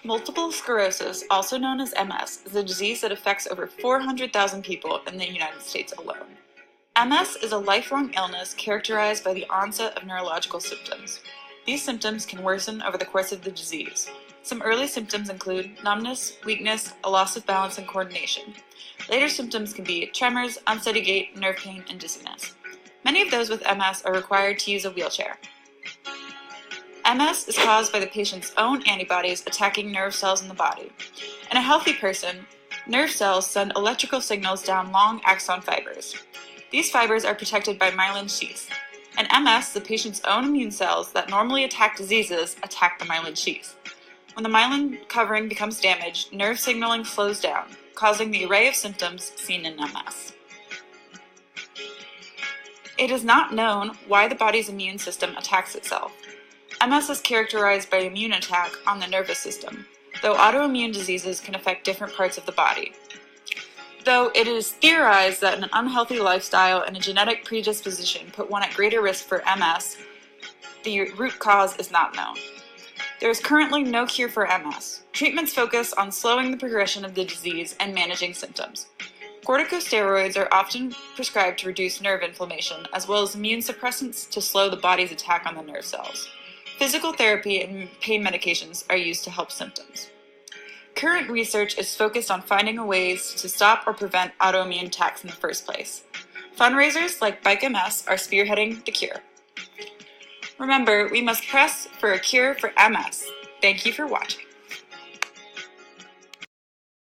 Multiple sclerosis, also known as MS, is a disease that affects over 400,000 people in the United States alone. MS is a lifelong illness characterized by the onset of neurological symptoms. These symptoms can worsen over the course of the disease. Some early symptoms include numbness, weakness, a loss of balance and coordination. Later symptoms can be tremors, unsteady gait, nerve pain, and dizziness. Many of those with MS are required to use a wheelchair. MS is caused by the patient's own antibodies attacking nerve cells in the body. In a healthy person, nerve cells send electrical signals down long axon fibers. These fibers are protected by myelin sheaths. In MS, the patient's own immune cells that normally attack diseases attack the myelin sheath. When the myelin covering becomes damaged, nerve signaling slows down, causing the array of symptoms seen in MS. It is not known why the body's immune system attacks itself. MS is characterized by immune attack on the nervous system, though autoimmune diseases can affect different parts of the body. Though it is theorized that an unhealthy lifestyle and a genetic predisposition put one at greater risk for MS, the root cause is not known. There is currently no cure for MS. Treatments focus on slowing the progression of the disease and managing symptoms. Corticosteroids are often prescribed to reduce nerve inflammation, as well as immune suppressants to slow the body's attack on the nerve cells. Physical therapy and pain medications are used to help symptoms. Current research is focused on finding ways to stop or prevent autoimmune attacks in the first place. Fundraisers like Bike MS are spearheading the cure. Remember, we must press for a cure for MS. Thank you for watching.